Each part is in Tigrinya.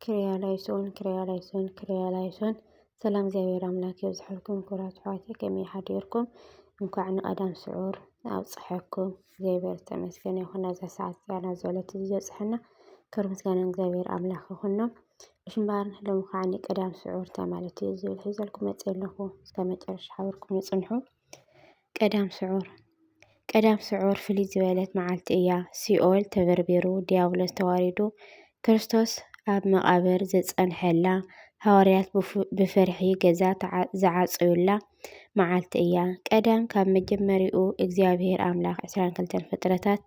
ክሪያላይሶን ሰላም እግዚአብሔር አምላክ ይብዛሕልኩም ክቡራት ኣሕዋተይ ከመይ ሓዲርኩም እንኳዕ ንቀዳም ስዑር ኣበፅሐኩም እግዚአብሔር ተመስገን ይኹን። ናይዛ ሰዓት እዚኣ ናብ ዝበለት ዝበፅሐና ክብሪ ምስጋና እግዚአብሔር ኣምላክ ይኹኖ። እሽምባር ሎሚ ከዓኒ ቀዳም ስዑር ማለት እዩ ዝብል ሒዘልኩም መፅእ ኣለኹ። እስከ መጨረሻ ሓቢርኩም ይፅንሑ። ቀዳም ስዑር ፍልይ ዝበለት መዓልቲ እያ። ሲኦል ተበርቢሩ ዲያብሎስ ተዋሪዱ ክርስቶስ ኣብ መቃብር ዘፀንሐላ ሃዋርያት ብፍርሒ ገዛ ዝዓፅዩላ መዓልቲ እያ። ቀዳም ካብ መጀመሪኡ እግዚአብሔር ኣምላክ 22 ፍጥረታት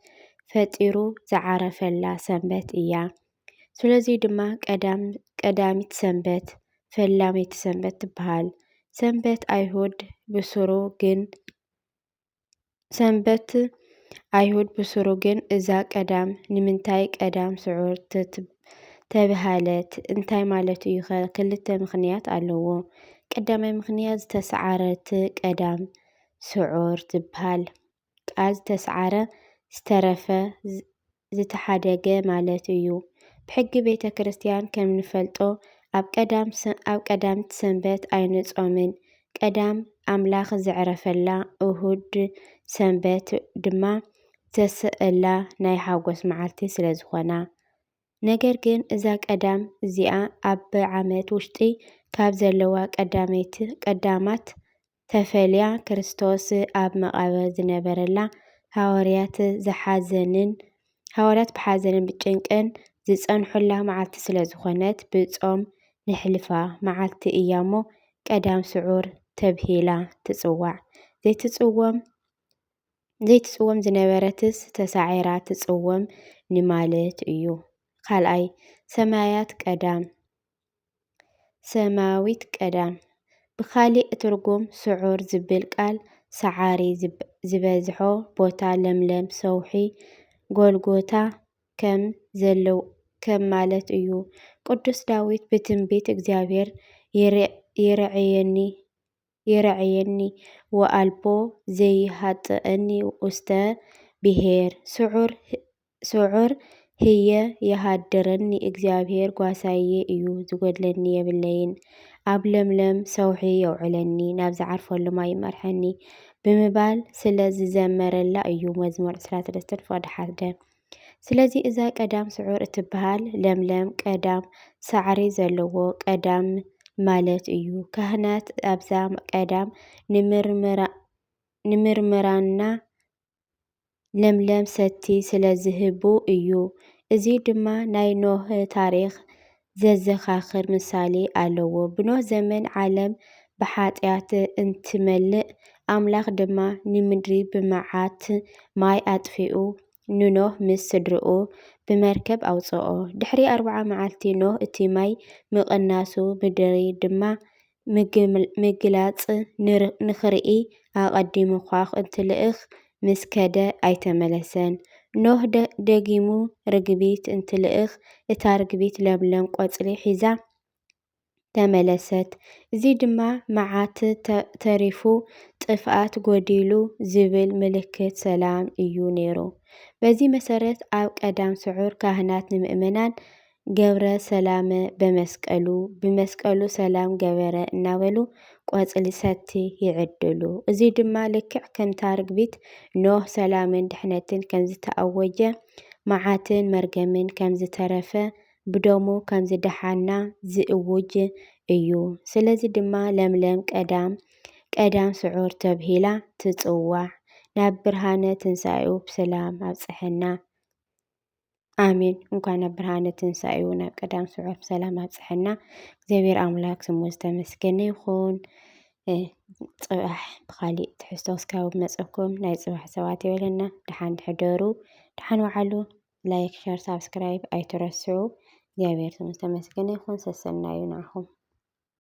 ፈጢሩ ዝዓረፈላ ሰንበት እያ። ስለዚ ድማ ቀዳሚት ሰንበት ፈላመይቲ ሰንበት ትበሃል። ሰንበት ኣይሁድ ብሱሩ ግን እዛ ቀዳም ንምንታይ ቀዳም ስዑር ተባሃለት? እንታይ ማለት እዩ? ክልተ ምክንያት ኣለዎ። ቀዳማይ ምክንያት ዝተሰዓረት ቀዳም ስዑር ትበሃል። ቃል ዝተሰዓረ ዝተረፈ ዝተሓደገ ማለት እዩ። ብሕጊ ቤተ ክርስቲያን ከም ንፈልጦ ኣብ ቀዳምቲ ሰንበት ኣይንፆምን። ቀዳም ኣምላኽ ዘዕረፈላ እሁድ ሰንበት ድማ ዘስአላ ናይ ሓጎስ መዓልቲ ስለ ዝኾና። ነገር ግን እዛ ቀዳም እዚኣ ኣብ ዓመት ውሽጢ ካብ ዘለዋ ቀዳማት ተፈልያ ክርስቶስ ኣብ መቃብር ዝነበረላ ሃዋርያት ብሓዘንን ብጭንቅን ዝፀንሑላ መዓልቲ ስለ ዝኾነት ብፆም ንሕልፋ መዓልቲ እያ እሞ ቀዳም ስዑር ተባሂላ ትፅዋዕ። ዘይትፅወም ዝነበረትስ ተሳዒራ ትፅወም ንማለት እዩ። ካልኣይ ሰማያዊት ቀዳም ብካሊእ ትርጉም ስዑር ዝብል ቃል ሰዓሪ ዝበዝሖ ቦታ ለምለም ሰውሒ ጎልጎታ ከም ማለት እዩ። ቅዱስ ዳዊት ብትንቢት እግዚአብሔር ይርአየኒ ወአልቦ ዘይሃጥአኒ ውስተ ብሔር ስዑር ህየ የሃድረኒ እግዚአብሔር ጓሳየ እዩ ዝጎድለኒ የብለይን። ኣብ ለምለም ሰውሒ የውዕለኒ ናብ ዝዓርፈሉ ማይ ይመርሐኒ ብምባል ስለ ዝዘመረላ እዩ። መዝሙር 23:1። ስለዚ እዛ ቀዳም ስዑር እትበሃል ለምለም ቀዳም ሳዕሪ ዘለዎ ቀዳም ማለት እዩ። ካህናት ኣብዛ ቀዳም ንምርምራና ለምለም ሰቲ ስለ ዝህቡ እዩ። እዚ ድማ ናይ ኖህ ታሪክ ዘዘኻኽር ምሳሌ ኣለዎ። ብኖህ ዘመን ዓለም ብሓጥያት እንትመልእ ኣምላኽ ድማ ንምድሪ ብመዓት ማይ ኣጥፊኡ ንኖህ ምስ ስድርኡ ብመርከብ ኣውፅኦ። ድሕሪ 40 መዓልቲ ኖህ እቲ ማይ ምቕናሱ ምድሪ ድማ ምግላፅ ንኽርኢ ኣቐዲሙ ኳኽ እንትልእኽ ምስ ከደ ኣይተመለሰን። ኖህ ደጊሙ ርግቢት እንትልእኽ እታ ርግቢት ለምለም ቆፅሊ ሒዛ ተመለሰት። እዚ ድማ መዓት ተሪፉ ጥፍኣት ጎዲሉ ዝብል ምልክት ሰላም እዩ ነይሩ። በዚ መሰረት ኣብ ቀዳም ስዑር ካህናት ንምእመናን ገብረ ሰላመ ብመስቀሉ ሰላም ገበረ እናበሉ ቆፅሊ ሰቲ ይዕድሉ። እዚ ድማ ልክዕ ከምታ ርግቢት ኖህ ሰላምን ድሕነትን ከም ዝተኣወጀ መዓትን መርገምን ከም ዝተረፈ ብደሙ ከም ዝደሓና ዝእውጅ እዩ። ስለዚ ድማ ለምለም ቀዳም ስዑር ተባሂላ ትፅዋዕ። ናብ ብርሃነ ትንሳኤኡ ብሰላም ኣብፅሐና ኣሜን። እንኳዕ ናብ ብርሃነ ትንሳኤኡ ናብ ቀዳም ስዑር ብሰላም ኣብፅሐና። እግዚአብሔር ኣምላክ ስሙ ዝተመስገነ ይኹን። ፅባሕ ብካሊእ ትሕዝቶ ክሳብ መፀኩም ናይ ፅባሕ ሰባት ይበለና። ድሓን ሕደሩ፣ ድሓን ዋዕሉ። ላይክ፣ ሸር፣ ሳብስክራይብ ኣይትረስዑ። እግዚአብሔር ስሙ ዝተመስገነ ይኹን። ሰሰናዩ ንዓኹም።